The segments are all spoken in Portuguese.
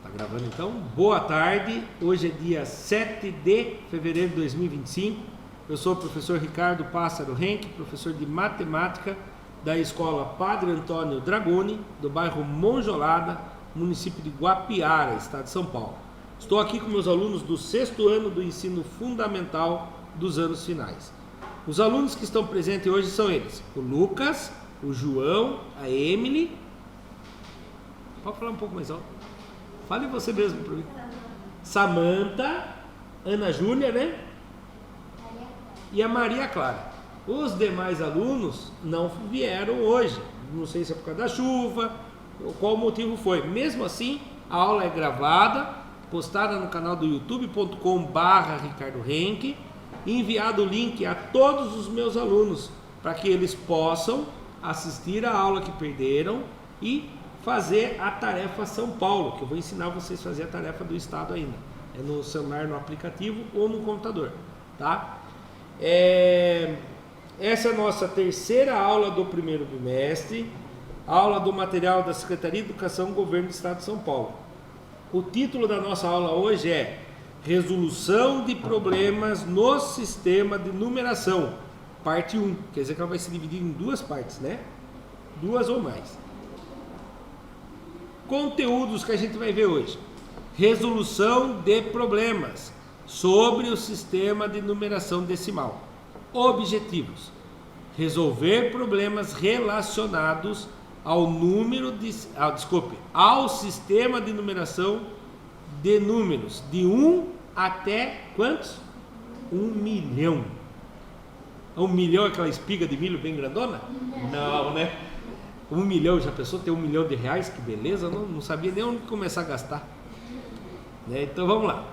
Tá gravando então? Boa tarde, hoje é dia 7 de fevereiro de 2025. Eu sou o professor Ricardo Pássaro Henke, professor de matemática da escola Padre Antônio Dragoni, do bairro Monjolada, município de Guapiara, estado de São Paulo. Estou aqui com meus alunos do 6º ano do ensino fundamental dos anos finais. Os alunos que estão presentes hoje são eles: o Lucas, o João, a Emily. Pode falar um pouco mais alto? Fale você mesmo para mim. Samantha, Ana Júlia, né? E a Maria Clara. Os demais alunos não vieram hoje. Não sei se é por causa da chuva, ou qual motivo foi. Mesmo assim, a aula é gravada, postada no canal do youtube.com/Ricardo Henke, e enviado o link a todos os meus alunos, para que eles possam assistir a aula que perderam e fazer a tarefa São Paulo, que eu vou ensinar vocês a fazer a tarefa do estado ainda. É no celular, no aplicativo ou no computador, tá? Essa é a nossa terceira aula do primeiro bimestre, aula do material da Secretaria de Educação, Governo do Estado de São Paulo. O título da nossa aula hoje é Resolução de Problemas no Sistema de Numeração, parte 1, quer dizer que ela vai se dividir em duas partes, né? Duas ou mais. Conteúdos que a gente vai ver hoje: resolução de problemas sobre o sistema de numeração decimal. Objetivos: resolver problemas relacionados ao ao sistema de numeração de números de 1 até quantos? 1 milhão. 1 milhão é aquela espiga de milho bem grandona? Não, né? 1 milhão, já pensou ter 1 milhão de reais? Que beleza, não sabia nem onde começar a gastar, né? Então vamos lá.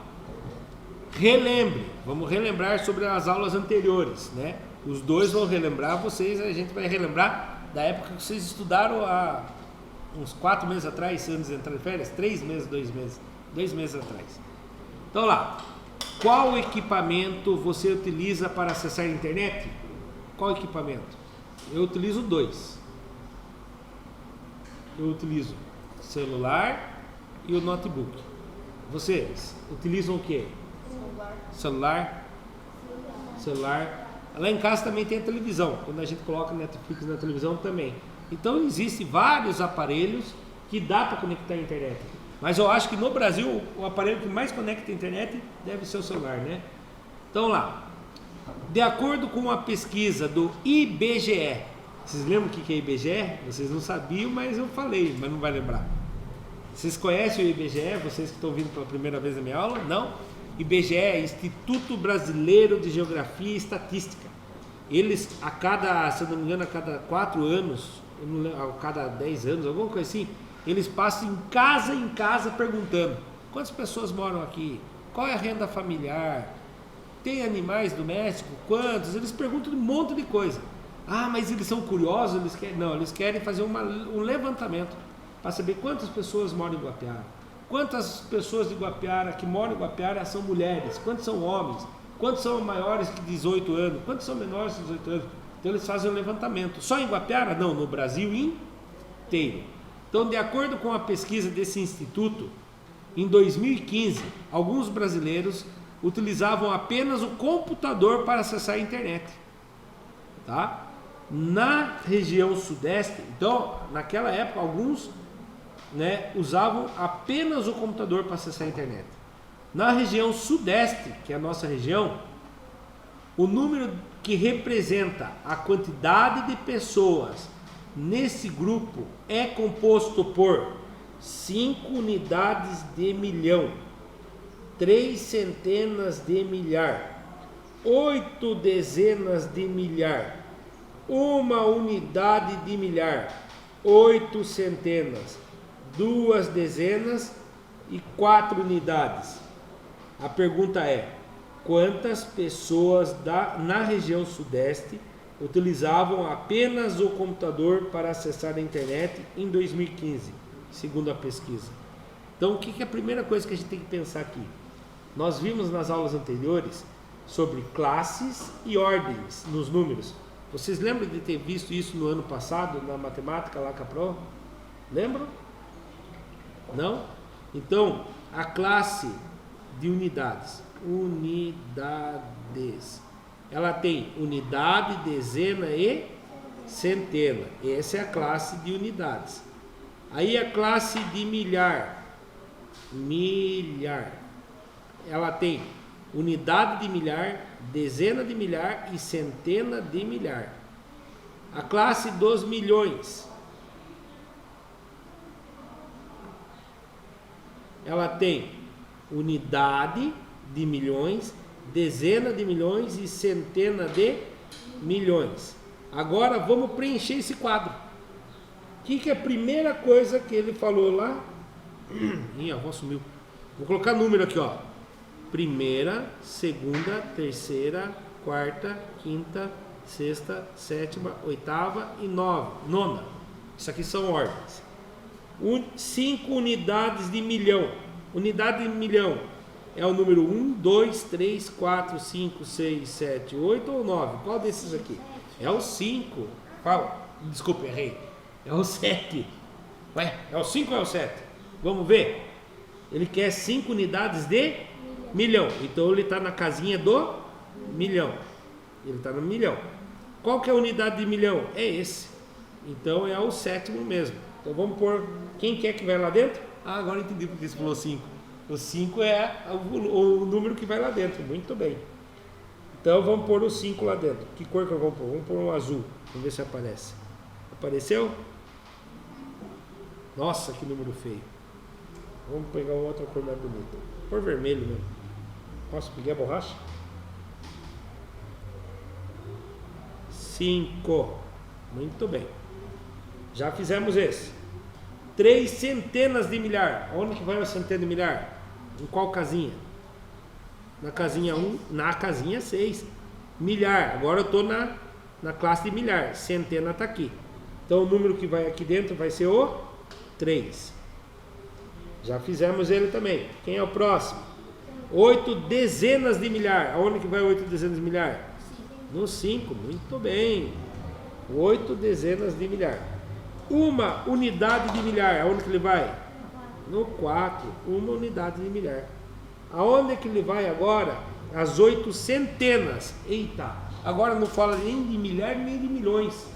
Vamos relembrar sobre as aulas anteriores, né? Os dois vão relembrar, vocês, a gente vai relembrar da época que vocês estudaram há uns 4 meses atrás, antes de entrar em férias, 3 meses, 2 meses atrás. Então lá, qual equipamento você utiliza para acessar a internet? Qual equipamento? Eu utilizo 2. Eu utilizo o celular e o notebook. Vocês utilizam o quê? Celular. Lá em casa também tem a televisão. Quando a gente coloca Netflix na televisão também. Então existem vários aparelhos que dá para conectar a internet. Mas eu acho que no Brasil o aparelho que mais conecta a internet deve ser o celular, né? Então lá, de acordo com uma pesquisa do IBGE, vocês lembram o que é IBGE? Vocês não sabiam, mas eu falei, mas não vai lembrar. Vocês conhecem o IBGE? Vocês que estão vindo pela primeira vez na minha aula? Não? IBGE é Instituto Brasileiro de Geografia e Estatística. Eles, se eu não me engano, a cada 4 anos, a cada 10 anos, alguma coisa assim, eles passam em casa perguntando: quantas pessoas moram aqui? Qual é a renda familiar? Tem animais domésticos? Quantos? Eles perguntam um monte de coisa. Ah, mas eles são curiosos? Eles querem fazer um levantamento para saber quantas pessoas moram em Guapiara. Quantas pessoas de Guapiara que moram em Guapiara são mulheres? Quantos são homens? Quantos são maiores que 18 anos? Quantos são menores que 18 anos? Então eles fazem um levantamento. Só em Guapiara? Não, no Brasil inteiro. Então, de acordo com a pesquisa desse instituto, em 2015, alguns brasileiros utilizavam apenas o computador para acessar a internet. Tá? Na região sudeste, então, naquela época, alguns, né, usavam apenas o computador para acessar a internet. Na região sudeste, que é a nossa região, o número que representa a quantidade de pessoas nesse grupo é composto por 5 unidades de milhão, 3 centenas de milhar, 8 dezenas de milhar, 1 unidade de milhar, 8 centenas, 2 dezenas e 4 unidades. A pergunta é: quantas pessoas na região sudeste utilizavam apenas o computador para acessar a internet em 2015, segundo a pesquisa? Então, o que é a primeira coisa que a gente tem que pensar aqui? Nós vimos nas aulas anteriores sobre classes e ordens nos números. Vocês lembram de ter visto isso no ano passado, na matemática lá com a prova? Lembram? Não? Então, a classe de unidades, ela tem unidade, dezena e centena. Essa é a classe de unidades. Aí a classe de milhar, ela tem unidade de milhar, dezena de milhar e centena de milhar. A classe dos milhões, ela tem unidade de milhões, dezena de milhões e centena de milhões. Agora vamos preencher esse quadro. O que é a primeira coisa que ele falou lá? Ih, a avó sumiu. Vou colocar número aqui, ó. Primeira, segunda, terceira, quarta, quinta, sexta, sétima, oitava e nona. Isso aqui são ordens. 5 unidades de milhão. Unidade de milhão é o número 1, 2, 3, 4, 5, 6, 7, 8 ou 9? Qual desses aqui? É o 5. Qual? Desculpe, errei. É o 7. Ué, é o 5 ou é o 7? Vamos ver. Ele quer 5 unidades de milhão. Então ele está na casinha do milhão. Ele está no milhão. Qual que é a unidade de milhão? É esse. Então é o 7º mesmo. Então vamos pôr. Quem quer que vai lá dentro? Ah, agora entendi porque você falou 5. O 5 é o número que vai lá dentro. Muito bem. Então vamos pôr o 5 lá dentro. Que cor que eu vou pôr? Vamos pôr um azul. Vamos ver se aparece. Apareceu? Nossa, que número feio. Vamos pegar outra cor mais bonita. Cor vermelho mesmo. Posso pegar a borracha? 5. Muito bem. Já fizemos esse. 3 centenas de milhar. Onde que vai a centena de milhar? Em qual casinha? Na casinha 1, na casinha 6. Milhar. Agora eu estou na classe de milhar. Centena está aqui. Então o número que vai aqui dentro vai ser o 3. Já fizemos ele também. Quem é o próximo? 8 dezenas de milhar. Aonde que vai 8 dezenas de milhar? No 5. Muito bem. 8 dezenas de milhar. Uma unidade de milhar. Aonde que ele vai? No 4. Uma unidade de milhar. Aonde que ele vai agora? As 8 centenas. Eita. Agora não fala nem de milhar nem de milhões.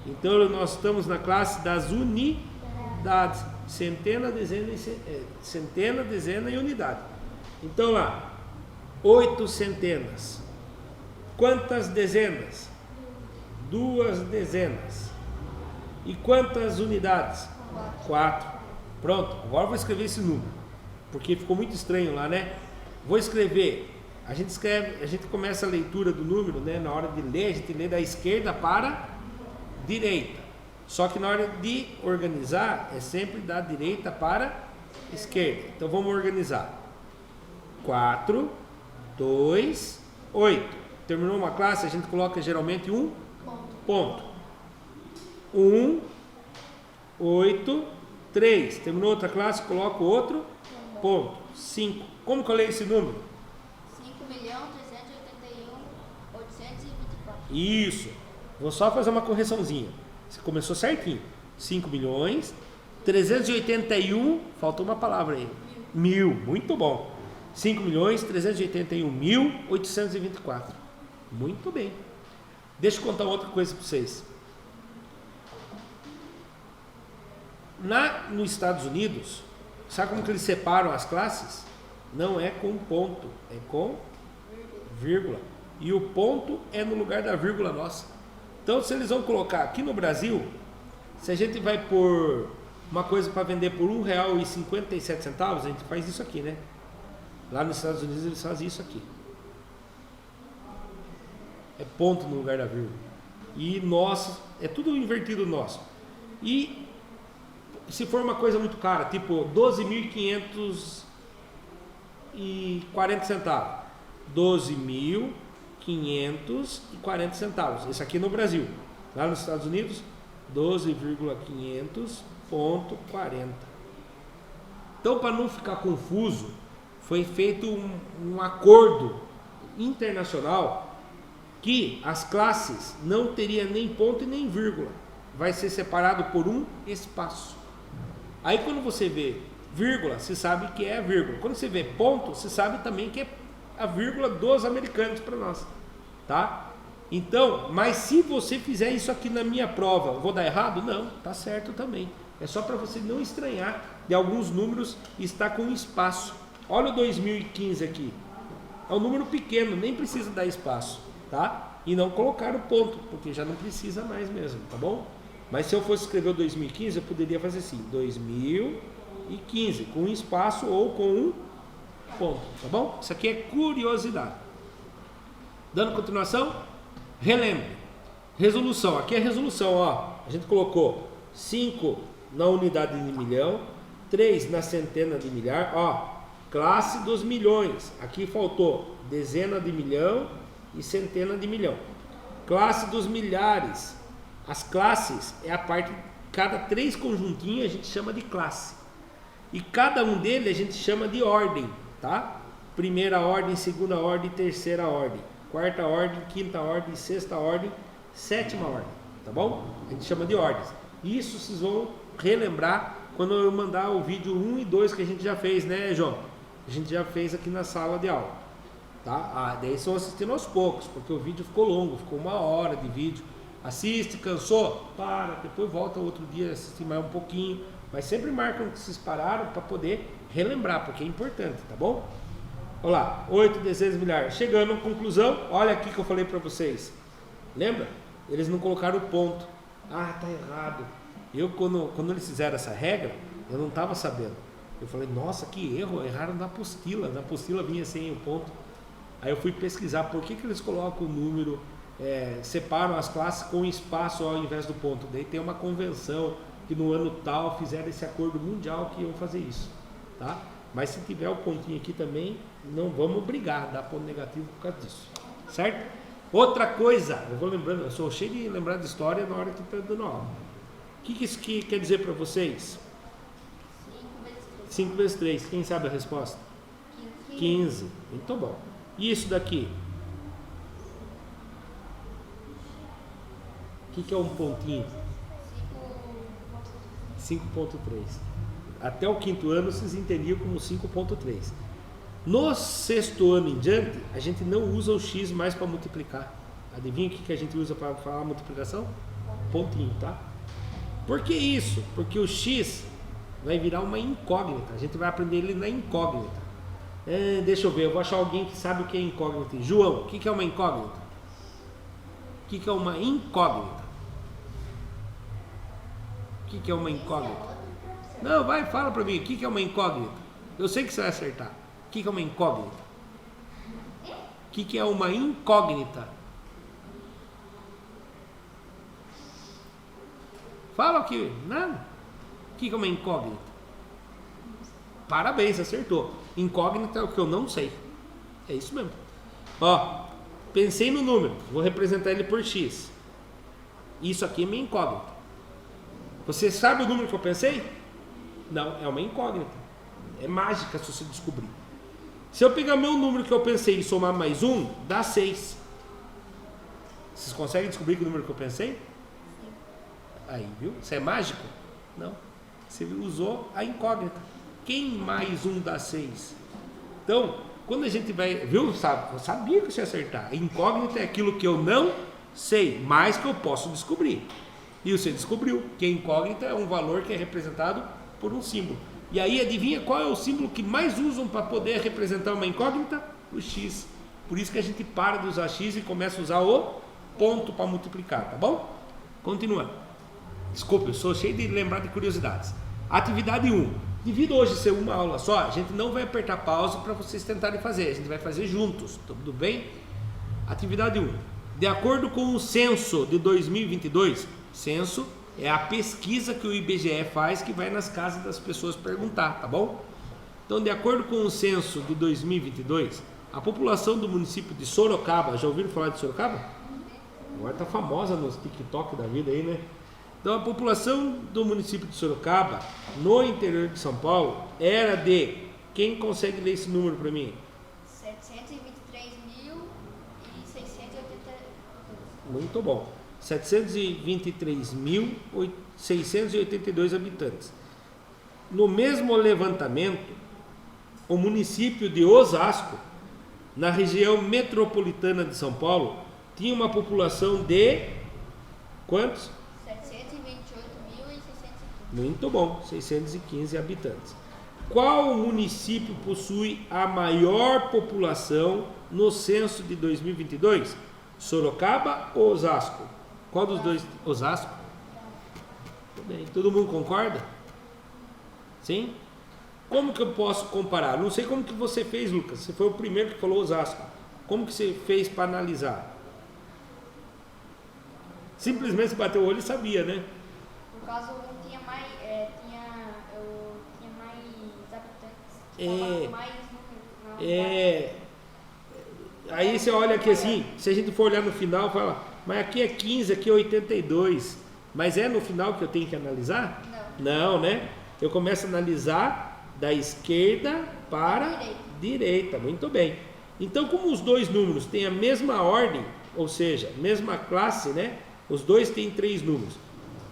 Então nós estamos na classe das unidades. Centena, dezena e unidade. Então lá, 8 centenas. Quantas dezenas? 2 dezenas. E quantas unidades? 4. Pronto, agora eu vou escrever esse número, porque ficou muito estranho lá, né? Vou escrever. A gente começa a leitura do número, né? Na hora de ler, a gente lê da esquerda para a direita. Só que na hora de organizar, é sempre da direita para a esquerda. Então vamos organizar. 4, 2, 8. Terminou uma classe, a gente coloca geralmente um ponto. 1, 8, 3. Terminou outra classe, coloca outro ponto. 5. Como que eu leio esse número? 5.381.824. Isso. Vou só fazer uma correçãozinha. Você começou certinho. 5 milhões, 381, faltou uma palavra aí. 1.000, muito bom. 5 milhões, 381.824. Muito bem. Deixa eu contar outra coisa para vocês. Nos Estados Unidos, sabe como que eles separam as classes? Não é com ponto, é com vírgula. E o ponto é no lugar da vírgula nossa. Então, se eles vão colocar aqui no Brasil, se a gente vai pôr uma coisa para vender por R$1,57, a gente faz isso aqui, né? Lá nos Estados Unidos eles fazem isso aqui. É ponto no lugar da vírgula. E nosso, é tudo invertido nosso. E se for uma coisa muito cara, tipo 12.540 centavos. 12.540 centavos. Isso aqui no Brasil. Lá nos Estados Unidos, 12.500.40. Então, para não ficar confuso, foi feito um acordo internacional que as classes não teria nem ponto e nem vírgula. Vai ser separado por um espaço. Aí quando você vê Vírgula, se sabe que é a vírgula. Quando você vê ponto, você sabe também que é a vírgula dos americanos para nós, tá? Então, mas se você fizer isso aqui na minha prova, eu vou dar errado? Não, tá certo também. É só para você não estranhar de alguns números estar com espaço. Olha o 2015 aqui. É um número pequeno, nem precisa dar espaço, tá? E não colocar o ponto, porque já não precisa mais mesmo, tá bom? Mas se eu fosse escrever o 2015, eu poderia fazer assim, 2015, com um espaço ou com um ponto, tá bom? Isso aqui é curiosidade. Dando continuação, relembre. Resolução, aqui é resolução, ó. A gente colocou 5 na unidade de milhão, 3 na centena de milhar, ó. Classe dos milhões, aqui faltou dezena de milhão e centena de milhão. Classe dos milhares, as classes é a parte, cada 3 conjuntinhos a gente chama de classe. E cada um deles a gente chama de ordem, tá? Primeira ordem, segunda ordem, terceira ordem, quarta ordem, quinta ordem, sexta ordem, sétima ordem, tá bom? A gente chama de ordens. Isso vocês vão relembrar quando eu mandar o vídeo 1 e 2 que a gente já fez, né, João? A gente já fez aqui na sala de aula, tá? Daí vocês vão assistindo aos poucos, porque o vídeo ficou longo, ficou 1 hora de vídeo. Assiste, cansou? Para, depois volta outro dia, assiste mais um pouquinho, mas sempre marcam que vocês pararam para poder relembrar, porque é importante, tá bom? Olha lá, 8 dezenas milhares. Chegando à conclusão, olha aqui que eu falei para vocês. Lembra? Eles não colocaram o ponto. Ah, tá errado. Eu, quando eles fizeram essa regra, eu não estava sabendo. Eu falei, nossa, que erro, erraram na apostila. Na apostila vinha sem o ponto. Aí eu fui pesquisar por que eles colocam o número, separam as classes com espaço ao invés do ponto. Daí tem uma convenção que no ano tal fizeram esse acordo mundial que iam fazer isso, tá? Mas se tiver o pontinho aqui também, não vamos brigar, dar ponto negativo por causa disso, certo? Outra coisa, eu vou lembrando, eu sou cheio de lembrar de história na hora que está dando aula. O que isso aqui quer dizer para vocês? 5 vezes 3, quem sabe a resposta? 15, muito bom. E isso daqui? O que é um pontinho? 5.3. Até o 5º ano vocês entendiam como 5.3. No 6º ano em diante, a gente não usa o x mais para multiplicar. Adivinha o que a gente usa para falar multiplicação? Pontinho, tá? Por que isso? Porque o x vai virar uma incógnita. A gente vai aprender ele na incógnita. Deixa eu ver, eu vou achar alguém que sabe o que é incógnita. João, o que é uma incógnita? O que é uma incógnita? O que é uma incógnita? Não, vai, fala para mim, o que é uma incógnita? Eu sei que você vai acertar. O que é uma incógnita? O que é uma incógnita? Fala aqui, nada. O que é uma incógnita? Parabéns, acertou. Incógnita é o que eu não sei. É isso mesmo. Ó, pensei no número, vou representar ele por x. Isso aqui é minha incógnita. Você sabe o número que eu pensei? Não, é uma incógnita. É mágica se você descobrir. Se eu pegar meu número que eu pensei e somar mais 1, dá 6. Vocês conseguem descobrir que o número que eu pensei? Aí, viu? Isso é mágico? Não. Você usou a incógnita. Quem mais 1 dá 6? Então, quando a gente vai... Viu? Eu sabia que você ia acertar. A incógnita é aquilo que eu não sei, mas que eu posso descobrir. E você descobriu que a incógnita é um valor que é representado por um símbolo. E aí, adivinha qual é o símbolo que mais usam para poder representar uma incógnita? O x. Por isso que a gente para de usar x e começa a usar o ponto para multiplicar, tá bom? Continuando. Desculpa, eu sou cheio de lembrar de curiosidades. Atividade 1. Devido hoje ser uma aula só, a gente não vai apertar pausa para vocês tentarem fazer. A gente vai fazer juntos, tudo bem? Atividade 1. De acordo com o censo de 2022, censo é a pesquisa que o IBGE faz, que vai nas casas das pessoas perguntar, tá bom? Então, de acordo com o censo de 2022, a população do município de Sorocaba, já ouviram falar de Sorocaba? Agora tá famosa nos TikTok da vida aí, né? Então, a população do município de Sorocaba, no interior de São Paulo, era de... Quem consegue ler esse número para mim? 723.682. Muito bom. 723.682 habitantes. No mesmo levantamento, o município de Osasco, na região metropolitana de São Paulo, tinha uma população de quantos? 728.615. Muito bom, 615 habitantes. Qual município possui a maior população no censo de 2022? Sorocaba ou Osasco? Qual dos dois? Osasco? Tudo bem. Todo mundo concorda? Sim? Como que eu posso comparar? Não sei como que você fez, Lucas. Você foi o primeiro que falou Osasco. Como que você fez para analisar? Simplesmente você bateu o olho e sabia, né? Por causa um tinha mais, tinha mais habitantes. Mais número. Aí você olha aqui assim, se a gente for olhar no final, fala, mas aqui é 15, aqui é 82. Mas é no final que eu tenho que analisar? Não, né? Eu começo a analisar da esquerda para direita. Muito bem. Então, como os dois números têm a mesma ordem, ou seja, mesma classe, né? Os dois têm 3 números.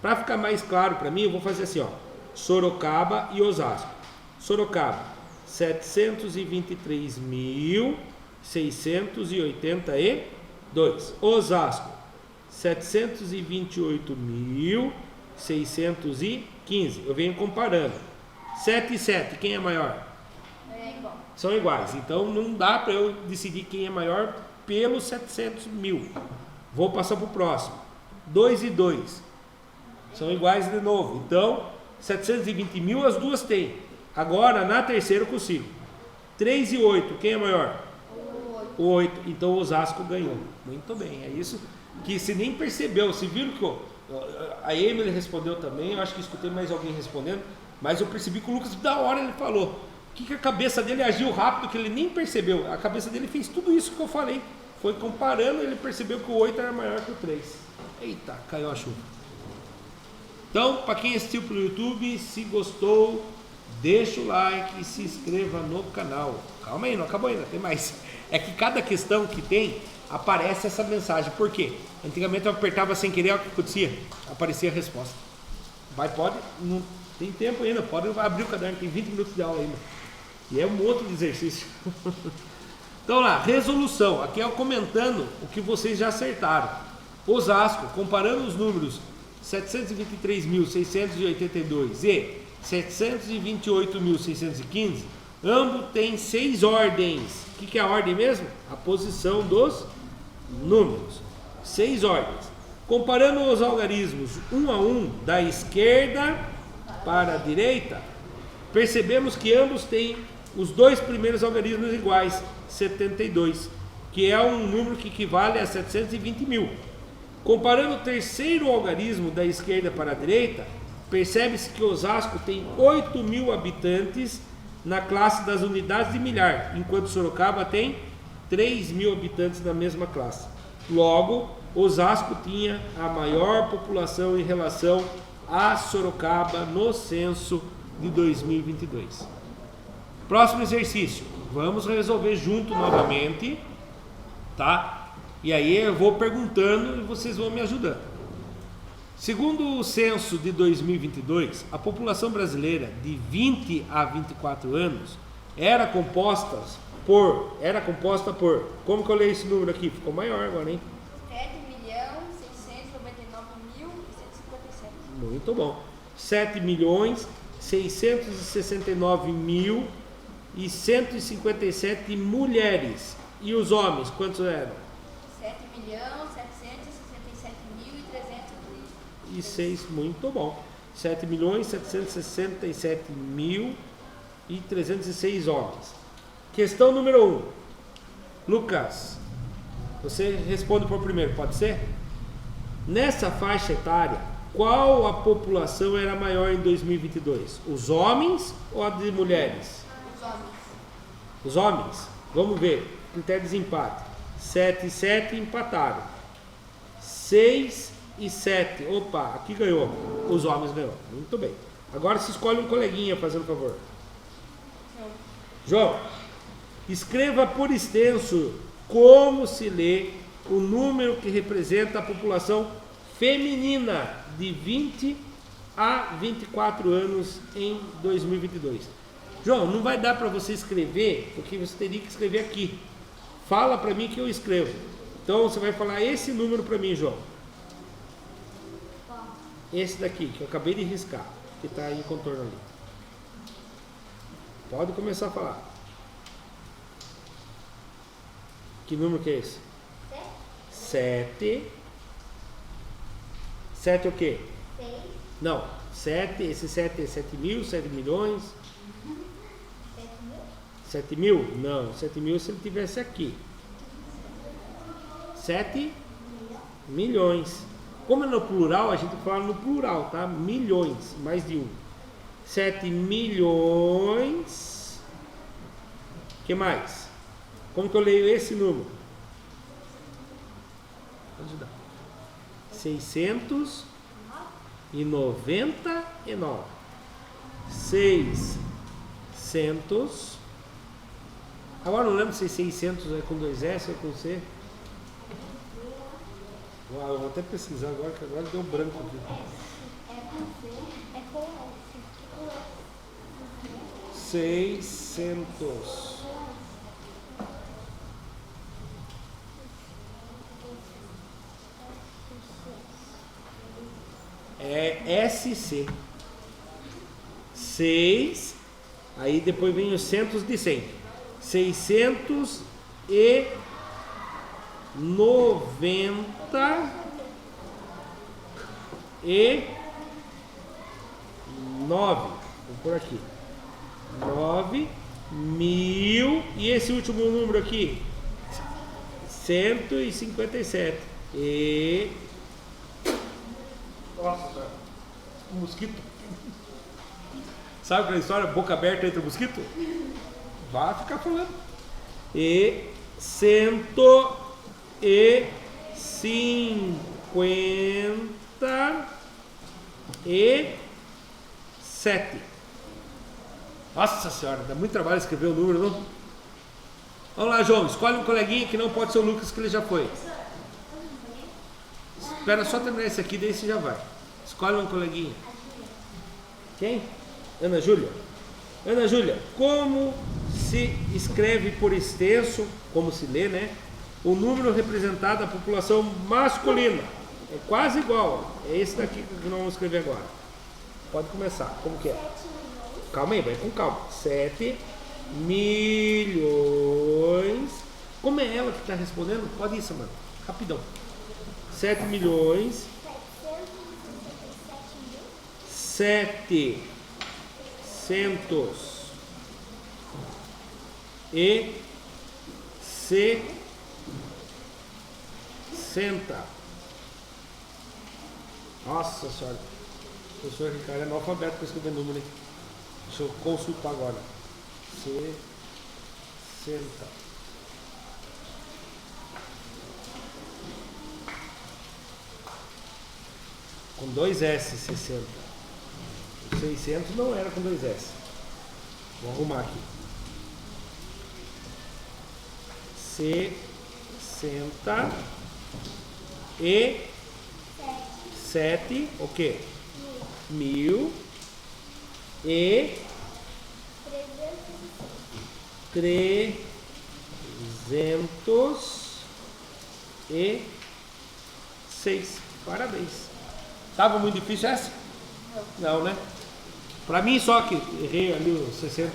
Para ficar mais claro para mim, eu vou fazer assim, ó. Sorocaba e Osasco. Sorocaba, 723.682. Osasco, 728.615. Eu venho comparando. 7 e 7, quem é maior? É igual. São iguais. Então não dá para eu decidir quem é maior pelos 700 mil. Vou passar para o próximo. 2 e 2 são iguais de novo. Então 720 mil as duas têm. Agora na terceira eu consigo. 3 e 8, quem é maior? O 8. Então o Osasco ganhou. Muito bem, é isso que se nem percebeu. Se viram que a Emily respondeu também, eu acho que escutei mais alguém respondendo, mas eu percebi que o Lucas, da hora, ele falou que a cabeça dele agiu rápido, que ele nem percebeu. A cabeça dele fez tudo isso que eu falei. Foi comparando, ele percebeu que o 8 era maior que o 3. Eita, caiu a chuva. Então, para quem assistiu pelo YouTube, se gostou, deixa o like e se inscreva no canal. Calma aí, não acabou ainda, tem mais. É que cada questão que tem, aparece essa mensagem. Por quê? Antigamente eu apertava sem querer, o que acontecia? Aparecia a resposta. Pode, não tem tempo ainda, pode abrir o caderno, tem 20 minutos de aula ainda. E é um outro de exercício. Então lá, resolução. Aqui é eu comentando o que vocês já acertaram. Osasco, comparando os números 723.682 e 728.615, ambos têm 6 ordens. O que é a ordem mesmo? A posição dos números. 6 ordens. Comparando os algarismos um a um, da esquerda para a direita, percebemos que ambos têm os dois primeiros algarismos iguais, 72, que é um número que equivale a 720 mil. Comparando o terceiro algarismo da esquerda para a direita, percebe-se que Osasco tem 8 mil habitantes na classe das unidades de milhar, enquanto Sorocaba tem 3 mil habitantes na mesma classe. Logo, Osasco tinha a maior população em relação a Sorocaba no censo de 2022. Próximo exercício, vamos resolver junto novamente, tá? E aí eu vou perguntando e vocês vão me ajudando. Segundo o censo de 2022, a população brasileira de 20 a 24 anos era composta por, como que eu leio esse número aqui? Ficou maior agora, hein? 7.699.157. Muito bom. 7.669.157 mulheres. E os homens, quantos eram? 7.767.306. Muito bom. 7.767.306 homens. Questão número 1. Lucas, você responde por primeiro, pode ser? Nessa faixa etária, qual a população era maior em 2022? Os homens ou a de mulheres? Os homens. Os homens? Vamos ver. Critério de desempate. 7 e 7 empataram. 6 e 7. Opa, aqui ganhou. Os homens ganhou. Muito bem. Agora se escolhe um coleguinha, fazendo favor. João, escreva por extenso como se lê o número que representa a população feminina de 20 há 24 anos em 2022. João, não vai dar para você escrever, porque você teria que escrever aqui. Fala para mim que eu escrevo. Então você vai falar esse número para mim, João. Esse daqui, que eu acabei de riscar, que está em contorno ali. Pode começar a falar. Que número que é esse? 7. 7 o quê? 6. Não, 7, esse 7 é 7 mil, 7 milhões. 7 mil? Não, 7 mil se ele tivesse aqui. 7 milhões. Como é no plural, a gente fala no plural, tá? Milhões, mais de um. 7 milhões. O que mais? Como que eu leio esse número? Pode ajudar. 699. 600. Agora não lembro se 600 é com 2 S ou com C. Uau, eu vou até pesquisar agora, que agora deu branco aqui. É com C, é com S. 600. É SC. 6. Aí depois vem os centos de 100. 699. Vou por aqui. 9.000. E esse último número aqui? 157. Nossa, um mosquito. Sabe aquela história? Boca aberta entre o mosquito? Vai ficar falando. E 157. Nossa senhora, dá muito trabalho escrever o número, não? Vamos lá, João, escolhe um coleguinha que não pode ser o Lucas, que ele já foi. Espera só terminar esse aqui, daí você já vai. Escolhe um coleguinha. Quem? Ana Júlia. Ana Júlia, como se escreve por extenso, como se lê, né? O número representado da população masculina. É quase igual. É esse daqui que nós vamos escrever agora. Pode começar. Como que é? Calma aí, vai com calma. 7 milhões. Como é ela que está respondendo? Pode ir, Samanta. Rapidão. 7 milhões. 700 e 60. Nossa senhora, o professor Ricardo é analfabeto para escrever número, hein? Deixa eu consultar agora. 60. Com 2 S, 60. 600 não era com 2 S. Vou arrumar aqui. 60 e 7, o quê? 1000 e 306. Parabéns. Tava muito difícil essa? Não, né? Pra mim só que errei ali os 60.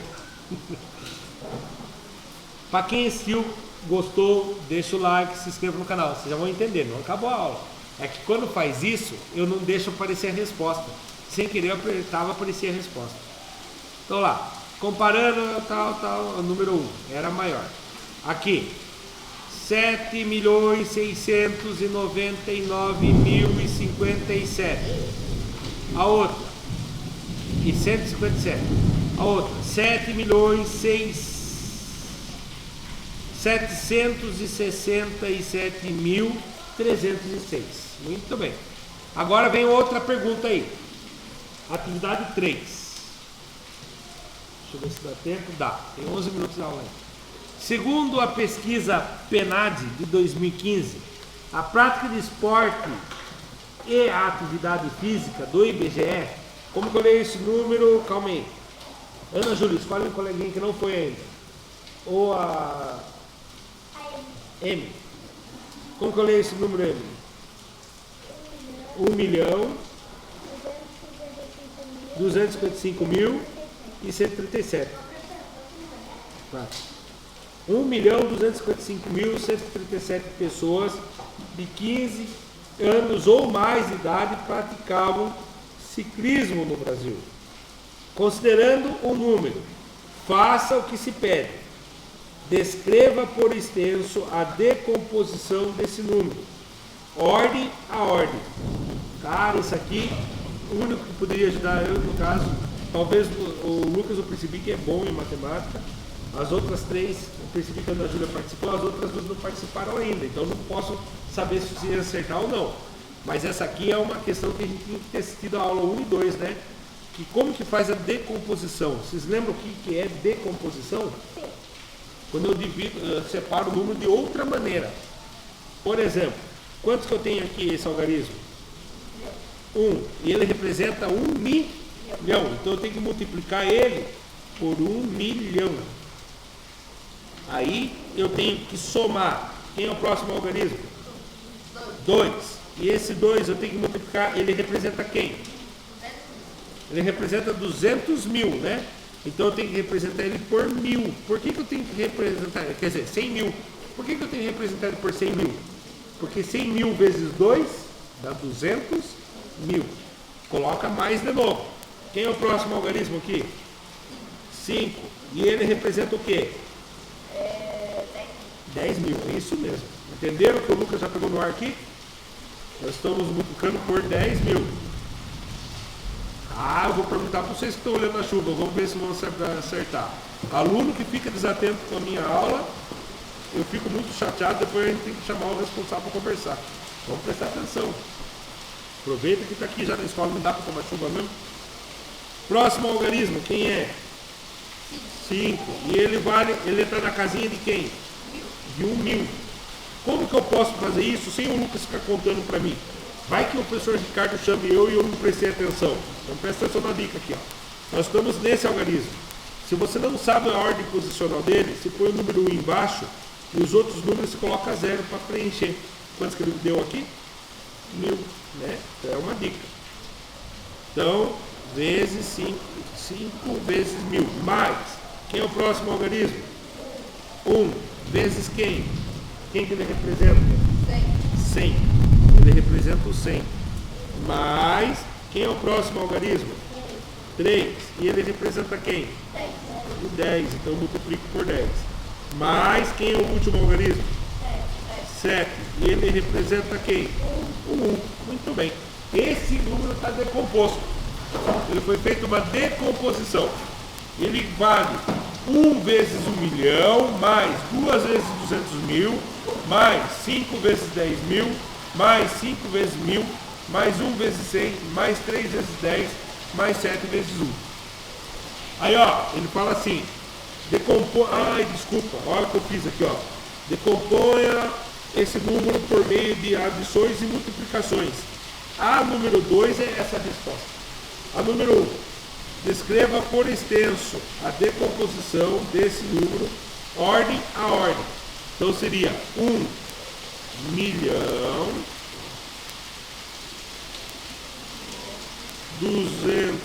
Pra quem assistiu, gostou, deixa o like, se inscreva no canal. Vocês já vão entender, não acabou a aula. É que quando faz isso, eu não deixo aparecer a resposta. Sem querer eu apertava, aparecia a resposta. Então lá, comparando tal, o número 1 era maior. Aqui, 7.699.057. A outra, e 157. A outra, 7.767.306. Muito bem. Agora vem outra pergunta aí. Atividade 3. Deixa eu ver se dá tempo. Dá. Tem 11 minutos de aula aí. Segundo a pesquisa PNAD de 2015, a prática de esporte e a atividade física do IBGE Como que eu leio esse número? Calma aí. Ana Júlia, escolhe um coleguinha que não foi ainda. Ou a M. Como que eu leio esse número, M? 1.255.137. 1.255.137 pessoas de 15 anos ou mais de idade praticavam ciclismo no Brasil. Considerando o número, faça o que se pede. Descreva por extenso a decomposição desse número. Ordem a ordem. Cara, isso aqui, o único que poderia ajudar eu, no caso, talvez o Lucas, eu percebi que é bom em matemática. As outras três, eu percebi que a Ana Júlia participou, as outras duas não participaram ainda. Então não posso saber se ia acertar ou não. Mas essa aqui é uma questão que a gente tem que ter assistido a aula 1 e 2, né? Que como que faz a decomposição? Vocês lembram o que é decomposição? Quando eu divido, eu separo o número de outra maneira. Por exemplo, quantos que eu tenho aqui esse algarismo? 1. E ele representa 1 milhão. Então eu tenho que multiplicar ele por 1 milhão. Aí eu tenho que somar. Quem é o próximo algarismo? 2. E esse 2 eu tenho que multiplicar, ele representa quem? Ele representa 200 mil, né? Então eu tenho que representar ele por 1000. Por que eu tenho que representar, quer dizer, 100 mil? Por que eu tenho que representar ele por 100 mil? Porque 100 mil vezes 2 dá 200 mil. Coloca mais de novo. Quem é o próximo algarismo aqui? 5. E ele representa o quê? 10 mil, é isso mesmo. Entenderam que o Lucas já pegou no ar aqui? Nós estamos multiplicando por 10 mil. Eu vou perguntar para vocês que estão olhando a chuva, vamos ver se vão acertar. Aluno que fica desatento com a minha aula, eu fico muito chateado, depois a gente tem que chamar o responsável para conversar. Vamos prestar atenção. Aproveita que está aqui já na escola, não dá para tomar chuva mesmo. Próximo algarismo, quem é? 5. E ele está na casinha de quem? De 1.000. Como que eu posso fazer isso sem o Lucas ficar contando para mim? Vai que o professor Ricardo chame eu e eu não prestei atenção. Então presta atenção na dica aqui. Nós estamos nesse algarismo. Se você não sabe a ordem posicional dele, você põe o número 1 embaixo e os outros números você coloca 0 para preencher. Quantos que ele deu aqui? 1000, né? Então é uma dica. Então, vezes 5 vezes 1000. Mais. Quem é o próximo algarismo? 1 vezes quem? Quem que ele representa? 100. Ele representa o 100. Mais, quem é o próximo algarismo? 3. E ele representa quem? O 10. Então eu multiplico por 10. Mais, quem é o último algarismo? 7. E ele representa quem? O 1. Muito bem. Esse número está decomposto. Ele foi feita uma decomposição. Ele vale 1 vezes 1 milhão, mais 2 vezes 200 mil, mais 5 vezes 10 mil, mais 5 vezes 1000, mais 1 vezes 100, mais 3 vezes 10, mais 7 vezes 1. Aí, ó, ele fala assim, desculpa, olha o que eu fiz aqui, ó. Decomponha esse número por meio de adições e multiplicações. A número 2 é essa resposta. A número 1. Descreva por extenso a decomposição desse número, ordem a ordem. Então seria 1 milhão 200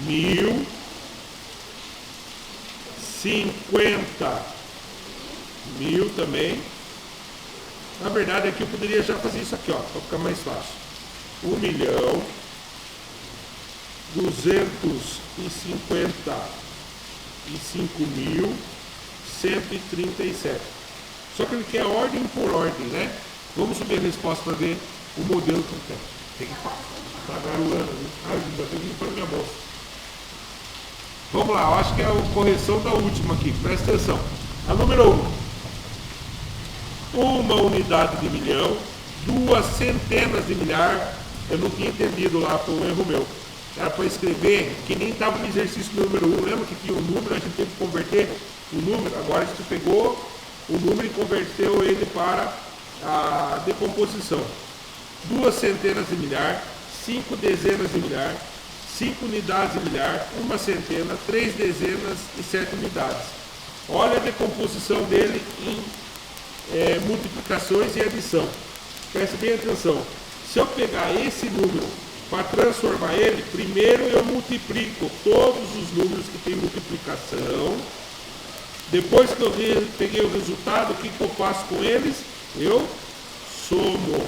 mil 50 mil também. Na verdade aqui eu poderia já fazer isso aqui, ó, para ficar mais fácil. 1 milhão 255.137. Só que ele quer ordem por ordem, né? Vamos subir a resposta para ver o modelo que eu quero. Tem que estar garoando. Ai, eu tenho que limpar minha bolsa. Vamos lá, eu acho que é a correção da última aqui. Presta atenção. A número 1. Uma unidade de milhão, 2 centenas de milhar. Eu não tinha entendido lá, foi um erro meu. Era para escrever que nem estava no exercício número 1. Lembra que tinha um número, a gente teve que converter o número. Agora a gente pegou o número e converteu ele para a decomposição. 2 centenas de milhar, 5 dezenas de milhar, 5 unidades de milhar, 1 centena, 3 dezenas e 7 unidades. Olha a decomposição dele em multiplicações e adição. Preste bem atenção. Se eu pegar esse número para transformar ele, primeiro eu multiplico todos os números que tem multiplicação. Depois que eu peguei o resultado, o que eu faço com eles? Eu somo,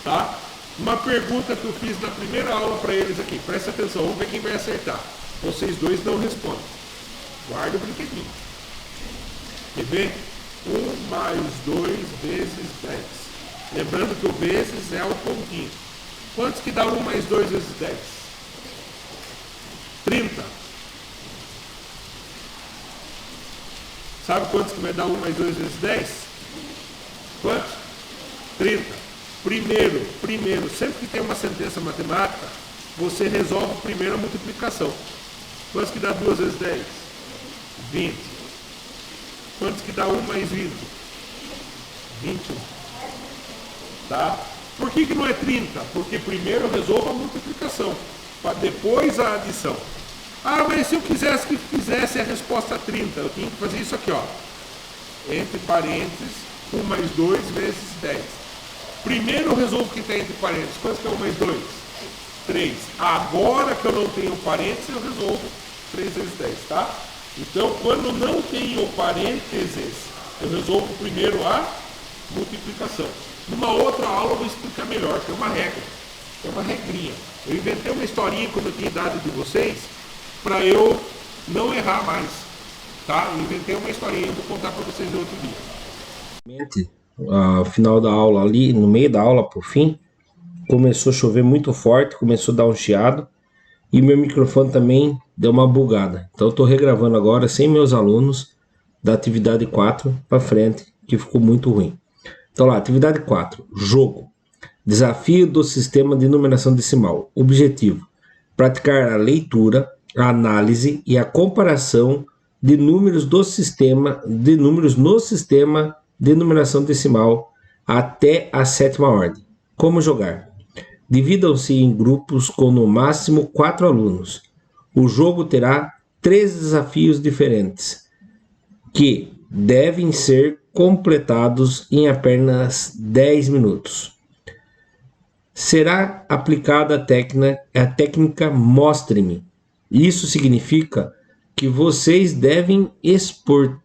tá? Uma pergunta que eu fiz na primeira aula para eles aqui, presta atenção, vamos ver quem vai acertar. Vocês dois não respondem. Guarda o brinquedinho. Quer ver? 1 mais 2 vezes 10. Lembrando que o vezes é o pontinho. Quantos que dá 1 mais 2 vezes 10? 30. Sabe quantos que vai dar 1 mais 2 vezes 10? Quantos? 30. Primeiro, sempre que tem uma sentença matemática, você resolve primeiro a multiplicação. Quantos que dá 2 vezes 10? 20. Quantos que dá 1 mais 20? 21. Tá? Por que não é 30? Porque primeiro eu resolvo a multiplicação, para depois a adição. Ah, mas se eu quisesse que fizesse a resposta 30, eu tinha que fazer isso aqui, ó. Entre parênteses, 1 mais 2 vezes 10. Primeiro eu resolvo o que está entre parênteses. Quanto que é 1 mais 2? 3. Agora que eu não tenho parênteses, eu resolvo 3 vezes 10, tá? Então, quando não tenho parênteses, eu resolvo primeiro a multiplicação. Numa outra aula eu vou explicar melhor, tem uma regra, tem uma regrinha. Eu inventei uma historinha quando eu tinha idade de vocês, para eu não errar mais, tá? Eu inventei uma historinha, vou contar para vocês no outro dia. Ao final da aula ali, no meio da aula por fim, começou a chover muito forte, começou a dar um chiado e meu microfone também deu uma bugada. Então eu estou regravando agora sem meus alunos da atividade 4 para frente, que ficou muito ruim. Então lá, atividade 4, jogo. Desafio do sistema de numeração decimal. Objetivo: praticar a leitura, a análise e a comparação de números no sistema de numeração decimal até a 7ª ordem. Como jogar? Dividam-se em grupos com no máximo 4 alunos. O jogo terá 3 desafios diferentes, que devem ser completados em apenas 10 minutos. Será aplicada a técnica Mostre-me. Isso significa que vocês devem expor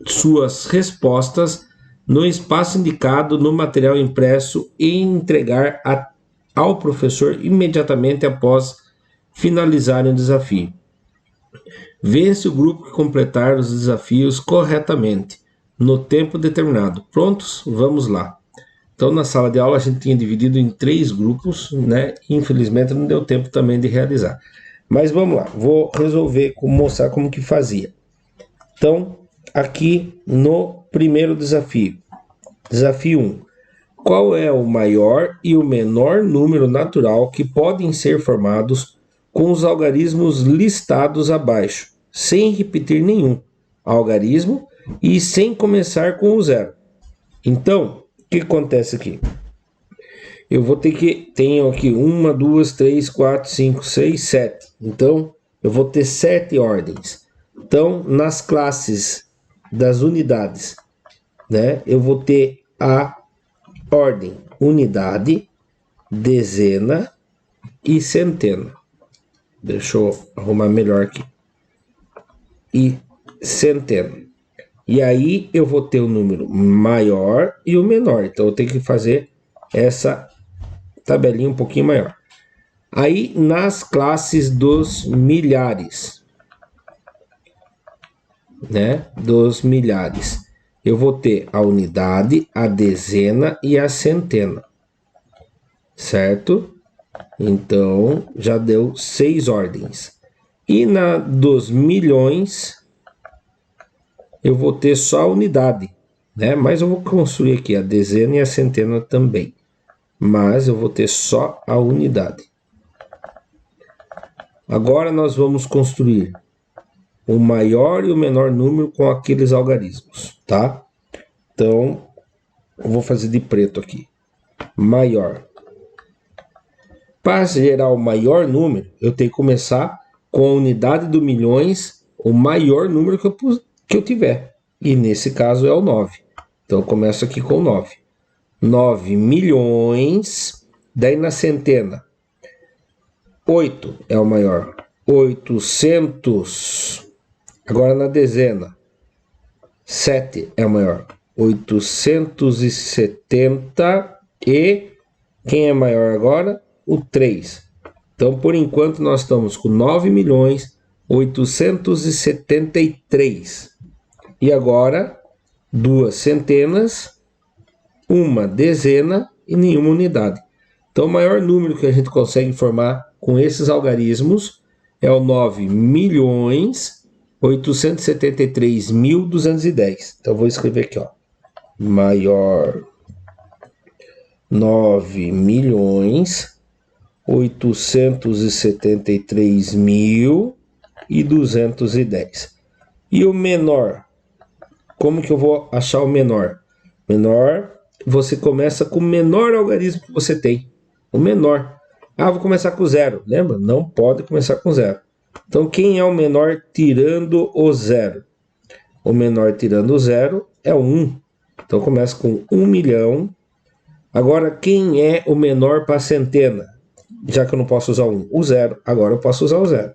suas respostas no espaço indicado no material impresso e entregar ao professor imediatamente após finalizarem o desafio. Vence o grupo que completar os desafios corretamente, no tempo determinado. Prontos? Vamos lá. Então, na sala de aula, a gente tinha dividido em 3 grupos, né? Infelizmente, não deu tempo também de realizar. Mas vamos lá, vou resolver, mostrar como que fazia. Então, aqui no primeiro desafio. Desafio 1. Qual é o maior e o menor número natural que podem ser formados com os algarismos listados abaixo, sem repetir nenhum algarismo e sem começar com o 0? Então, o que acontece aqui? Eu vou ter que... Tenho aqui 1, 2, 3, 4, 5, 6, 7. Então, eu vou ter 7 ordens. Então, nas classes das unidades, né, eu vou ter a ordem unidade, dezena e centena. Deixa eu arrumar melhor aqui. E centena. E aí eu vou ter o número maior e o menor. Então eu tenho que fazer essa tabelinha um pouquinho maior. Aí nas classes dos milhares, né? Dos milhares, eu vou ter a unidade, a dezena e a centena. Certo? Então já deu 6 ordens. E na dos milhões, eu vou ter só a unidade, né? Mas eu vou construir aqui a dezena e a centena também. Mas eu vou ter só a unidade. Agora nós vamos construir o maior e o menor número com aqueles algarismos, tá? Então, eu vou fazer de preto aqui. Maior. Para gerar o maior número, eu tenho que começar com a unidade do milhões, o maior número que eu tiver. E nesse caso é o 9. Então eu começo aqui com 9. 9 milhões. Daí na centena, 8 é o maior. 800. Agora na dezena, 7 é o maior. 870. E quem é maior agora? O 3. Então, por enquanto, nós estamos com 9 milhões 873. E agora, 2 centenas, 1 dezena e nenhuma unidade. Então, o maior número que a gente consegue formar com esses algarismos é o 9 milhões 873.210. Então, vou escrever aqui, ó. Maior 9 milhões 873.210. E o menor? Como que eu vou achar o menor? Menor, você começa com o menor algarismo que você tem. O menor. Ah, vou começar com 0. Lembra? Não pode começar com 0. Então, quem é o menor tirando o 0? O menor tirando o 0 é o 1. Então, começa com 1 milhão. Agora, quem é o menor para centena? Já que eu não posso usar o 0, agora eu posso usar o 0.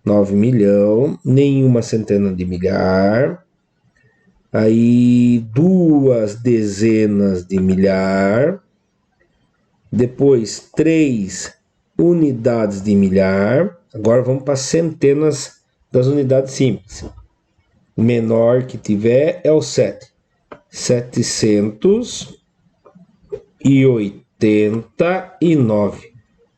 9 milhão, nenhuma centena de milhar. Aí, 2 dezenas de milhar. Depois, 3 unidades de milhar. Agora vamos para centenas das unidades simples. O menor que tiver é o 7. 789.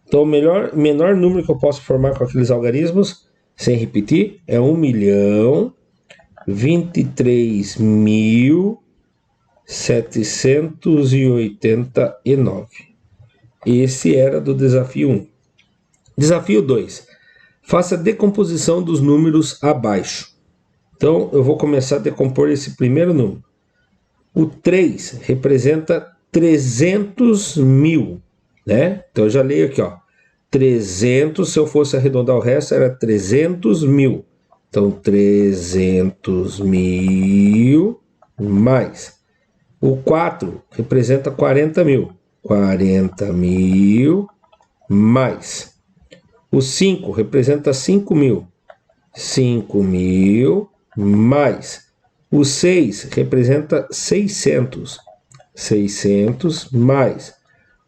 Então, o menor número que eu posso formar com aqueles algarismos, sem repetir, é 1.023.789. Esse era do desafio 1. Desafio 2. Faça a decomposição dos números abaixo. Então, eu vou começar a decompor esse primeiro número. O 3 representa 300 mil, né? Então, eu já leio aqui, ó. 300, se eu fosse arredondar o resto, era 300 mil. Então, 300 mil mais. O 4 representa 40 mil. 40 mil mais. O 5 representa 5 mil. 5 mil mais. O 6 representa 600. 600 mais.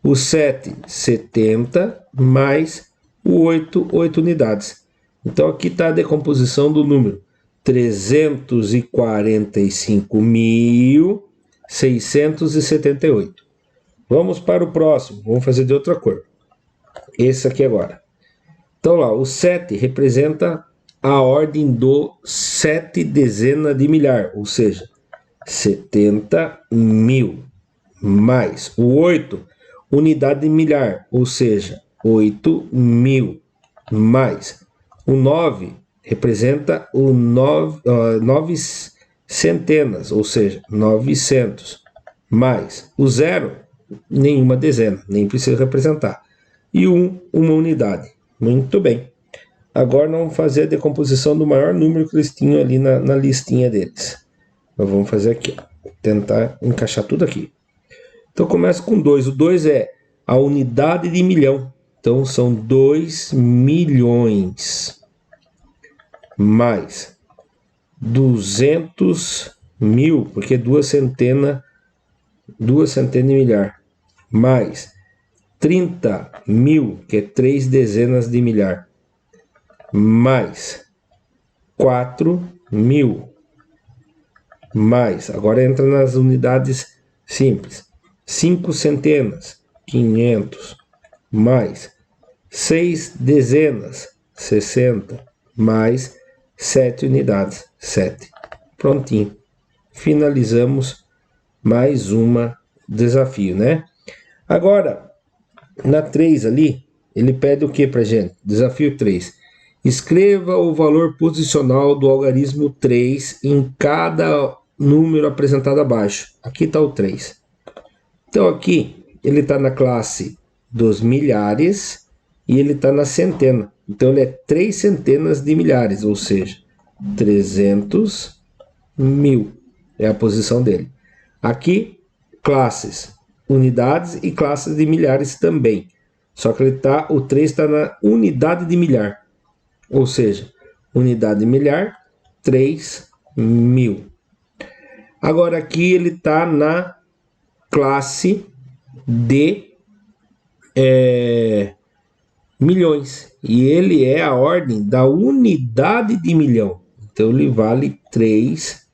O 7, 70 mais. O 8, 8 unidades. Então aqui está a decomposição do número 345.678. Vamos para o próximo. Vamos fazer de outra cor. Esse aqui agora. Então lá, o 7 representa a ordem do 7 dezenas de milhar, ou seja, 70 mil. Mais o 8, unidade de milhar, ou seja, 8 mil. Mais o 9 representa o 9 centenas, ou seja, 900. Mais o 0, nenhuma dezena, nem precisa representar. E 1, uma unidade. Muito bem. Agora nós vamos fazer a decomposição do maior número que eles tinham ali na listinha deles. Nós vamos fazer aqui, ó. Tentar encaixar tudo aqui. Então começa com 2. O 2 é a unidade de milhão. Então são 2 milhões. Mais 200 mil, porque 2 centenas de milhar. Mais 30 mil, que é 3 dezenas de milhar. Mais 4 mil. Mais, agora entra nas unidades simples. 5 centenas, 500. Mais 6 dezenas, 60. Mais 7 unidades, 7. Prontinho. Finalizamos mais uma desafio, né? Agora, na 3 ali, ele pede o que pra gente? Desafio 3. Escreva o valor posicional do algarismo 3 em cada número apresentado abaixo. Aqui está o 3. Então aqui ele está na classe dos milhares e ele está na centena. Então ele é 3 centenas de milhares, ou seja, 300 mil é a posição dele. Aqui, classes, unidades e classes de milhares também. Só que o 3 está na unidade de milhar. Ou seja, unidade de milhar, 3.000. Agora aqui ele está na classe de milhões. E ele é a ordem da unidade de milhão. Então ele vale 3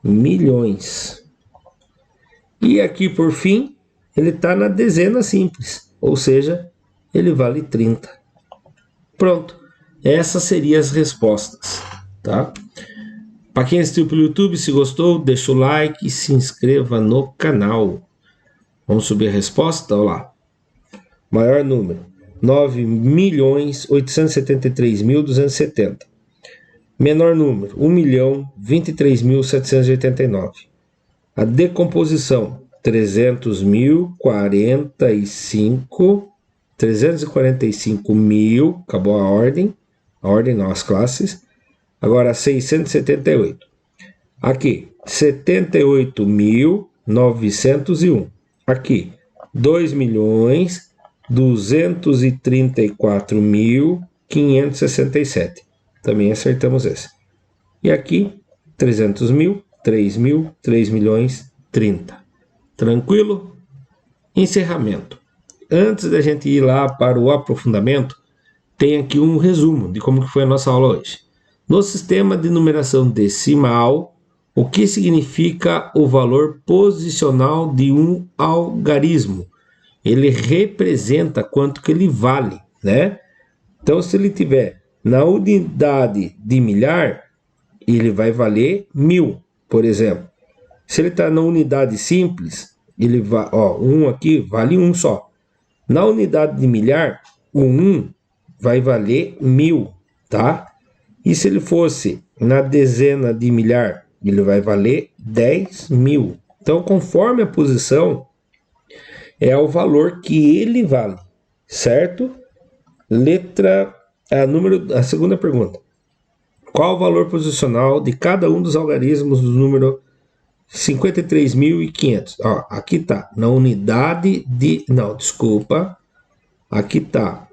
milhões. E aqui por fim, ele está na dezena simples. Ou seja, ele vale 30. Pronto. Essas seriam as respostas. Tá? Para quem assistiu pelo YouTube, se gostou, deixa o like e se inscreva no canal. Vamos subir a resposta? Olha lá. Maior número, 9.873.270. Menor número, 1.023.789. A decomposição, 345 mil, acabou a ordem não, as classes. Agora 678. Aqui, 78.901. Aqui, 2.234.567. Também acertamos esse. E aqui, 300 mil, 3 mil, 3 milhões, 30. Tranquilo? Encerramento. Antes da gente ir lá para o aprofundamento, tem aqui um resumo de como que foi a nossa aula hoje. No sistema de numeração decimal, o que significa o valor posicional de um algarismo? Ele representa quanto que ele vale, né? Então, se ele tiver na unidade de milhar, ele vai valer 1.000, por exemplo. Se ele está na unidade simples, ele vai, um aqui vale 1 só. Na unidade de milhar, o 1 vai valer 1.000, tá? E se ele fosse na dezena de milhar, ele vai valer 10.000. Então, conforme a posição, é o valor que ele vale, certo? A segunda pergunta. Qual o valor posicional de cada um dos algarismos do número 53.500? Aqui está, na unidade de... Não, desculpa. Aqui está,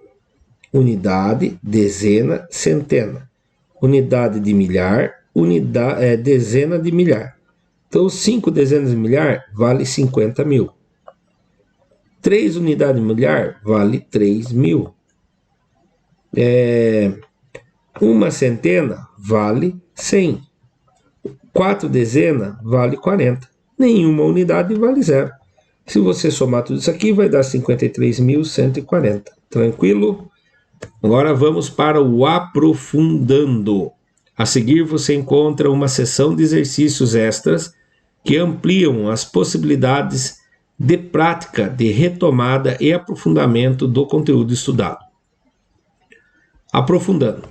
unidade, dezena, centena. Unidade de milhar, dezena de milhar. Então, 5 dezenas de milhar vale 50 mil. 3 unidades de milhar vale 3.000. Uma centena vale 100. 4 dezenas vale 40. Nenhuma unidade vale 0. Se você somar tudo isso aqui, vai dar 53.140. Tranquilo? Agora vamos para o aprofundando. A seguir você encontra uma seção de exercícios extras que ampliam as possibilidades de prática, de retomada e aprofundamento do conteúdo estudado. Aprofundando.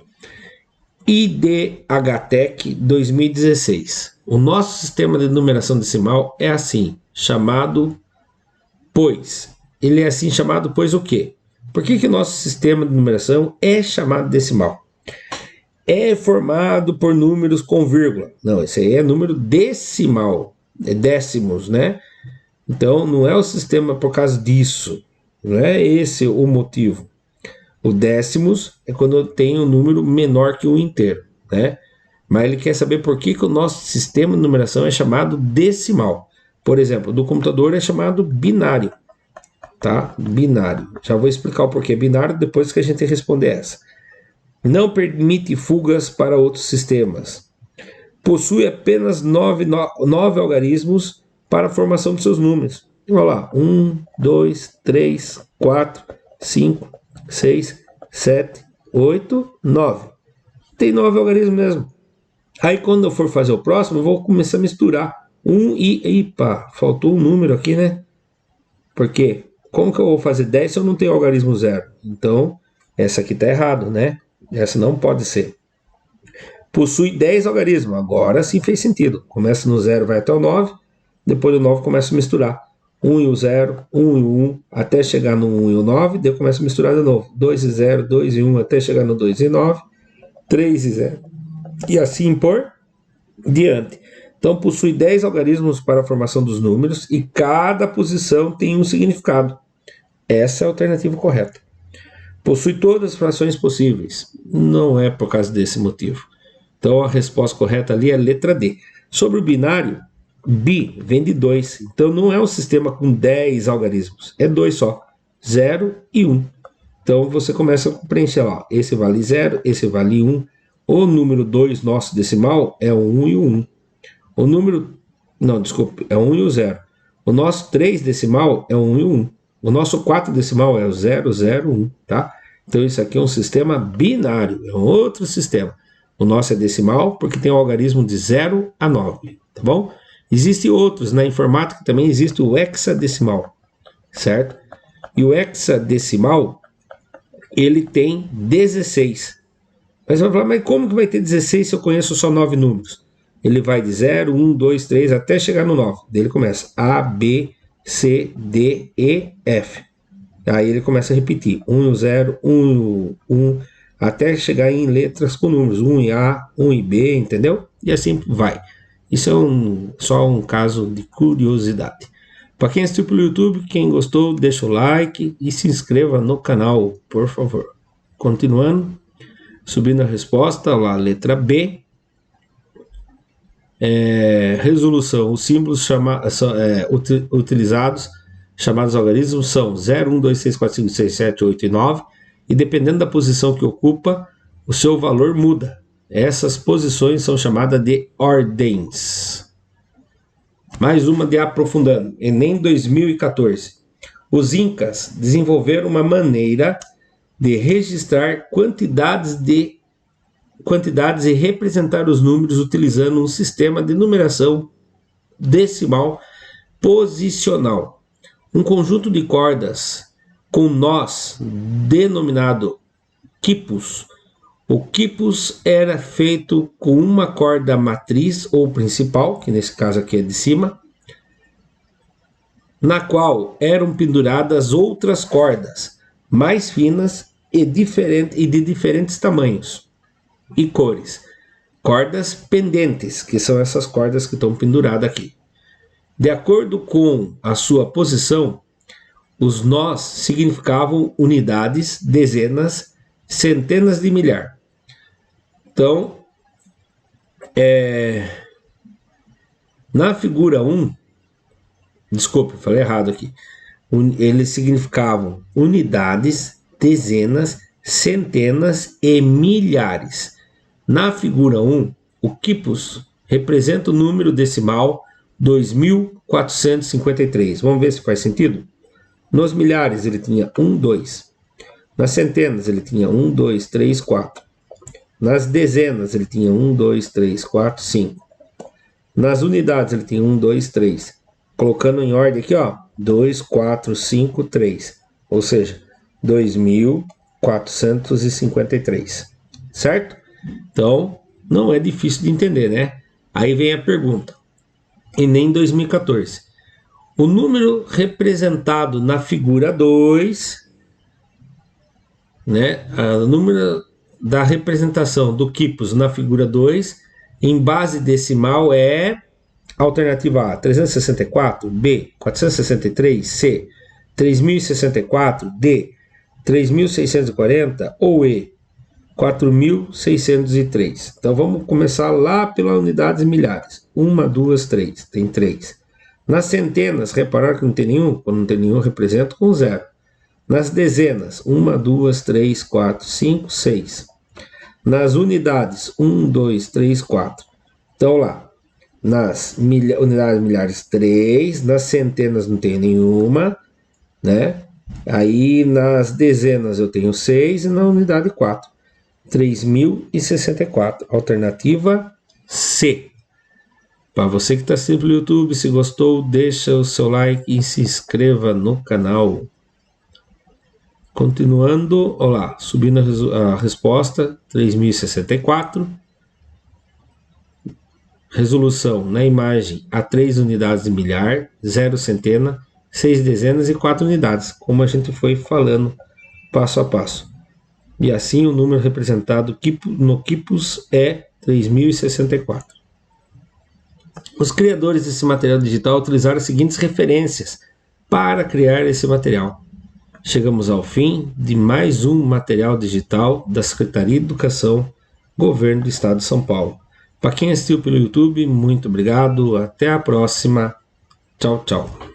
IDHTEC 2016. O nosso sistema de numeração decimal é assim, chamado pois. Ele é assim chamado pois o quê? Por que o nosso sistema de numeração é chamado decimal? É formado por números com vírgula. Não, esse aí é número decimal. É décimos, né? Então, não é o sistema por causa disso. Não é esse o motivo. O décimos é quando eu tenho um número menor que um inteiro, né? Mas ele quer saber por que o nosso sistema de numeração é chamado decimal. Por exemplo, do computador é chamado binário. Tá? Binário. Já vou explicar o porquê binário depois que a gente responder essa. Não permite fugas para outros sistemas. Possui apenas 9 algarismos para a formação de seus números. Olha lá. 1, 2, 3, 4, 5, 6, 7, 8, 9. Tem 9 algarismos mesmo. Aí quando eu for fazer o próximo, eu vou começar a misturar. Epa, faltou um número aqui, né? Porque como que eu vou fazer 10 se eu não tenho algarismo 0? Então, essa aqui está errado, né? Essa não pode ser. possui 10 algarismos. Agora sim fez sentido. Começa no 0, vai até o 9. Depois do 9 começa a misturar. 1 e o 0, 1 e o 1, até chegar no 1 e o 9. Depois começa a misturar de novo. 2 e 0, 2 e 1, até chegar no 2 e 9. 3 e 0. E assim por diante. Então possui 10 algarismos para a formação dos números e cada posição tem um significado. Essa é a alternativa correta. Possui todas as frações possíveis. Não é por causa desse motivo. Então a resposta correta ali é a letra D. Sobre o binário, bi vem de 2. Então não é um sistema com 10 algarismos. É 2 só. 0 e 1. Então você começa a preencher lá. Esse vale 0, esse vale 1. O número 2 nosso decimal é o 1 e o 1. O número... Não, desculpe. É o 1 e o 0. O nosso 3 decimal é o 1 e o 1. O nosso 4 decimal é o 0, 0, 1, tá? Então isso aqui é um sistema binário, é um outro sistema. O nosso é decimal porque tem o algarismo de 0 a 9, tá bom? Existem outros, na informática também existe o hexadecimal, certo? E o hexadecimal, ele tem 16. Mas você vai falar, mas como que vai ter 16 se eu conheço só 9 números? Ele vai de 0, 1, 2, 3, até chegar no 9. Daí ele começa A, B, C, D, E, F. Aí ele começa a repetir 1 e 0, 1 e 1, até chegar em letras com números 1 e A, 1 e B, entendeu? E assim vai. Isso é só um caso de curiosidade. Para quem assistiu pelo YouTube, quem gostou, deixa o like e se inscreva no canal, por favor. Continuando, subindo a resposta, lá, letra B. Resolução, os símbolos utilizados, chamados algarismos, são 0, 1, 2, 3, 4, 5, 6, 7, 8 e 9, e dependendo da posição que ocupa, o seu valor muda. Essas posições são chamadas de ordens. Mais uma de aprofundando, Enem 2014. Os incas desenvolveram uma maneira de registrar quantidades e representar os números utilizando um sistema de numeração decimal posicional. Um conjunto de cordas com nós denominado quipus. O quipus era feito com uma corda matriz ou principal, que nesse caso aqui é de cima, na qual eram penduradas outras cordas mais finas e de diferentes tamanhos e cores. Cordas pendentes, que são essas cordas que estão penduradas aqui. De acordo com a sua posição, os nós significavam unidades, dezenas, centenas de milhar. Então, na figura 1, desculpe, falei errado aqui, eles significavam unidades, dezenas, centenas e milhares. Na figura 1, o quipus representa o número decimal 2453. Vamos ver se faz sentido? Nos milhares ele tinha 1, 2. Nas centenas ele tinha 1, 2, 3, 4. Nas dezenas ele tinha 1, 2, 3, 4, 5. Nas unidades ele tinha 1, 2, 3. Colocando em ordem aqui, ó, 2, 4, 5, 3. Ou seja, 2453. Certo? Então, não é difícil de entender, né? Aí vem a pergunta. Enem 2014. O número representado na figura 2, né? O número da representação do quipus na figura 2, em base decimal é alternativa A, 364, B, 463, C, 3064, D, 3640 ou E, 4603. Então vamos começar lá pelas unidades milhares. 1, 2, 3. Tem 3. Nas centenas, reparar que não tem nenhum. Quando não tem nenhum, represento com 0. Nas dezenas, 1, 2, 3, 4, 5, 6. Nas unidades, 1, 2, 3, 4. Então lá, nas unidades milhares, 3. Nas centenas não tem nenhuma, né? Aí nas dezenas eu tenho 6 e na unidade 4. 3064. Alternativa C. Para você que está assistindo pelo YouTube, se gostou, deixa o seu like e se inscreva no canal. Continuando, olá, subindo a resposta, 3064. resolução na imagem a 3 unidades de milhar, 0 centena, 6 dezenas e 4 unidades, como a gente foi falando passo a passo. E assim o número representado no Quipus é 3064. Os criadores desse material digital utilizaram as seguintes referências para criar esse material. Chegamos ao fim de mais um material digital da Secretaria de Educação, Governo do Estado de São Paulo. Para quem assistiu pelo YouTube, muito obrigado. Até a próxima. Tchau, tchau.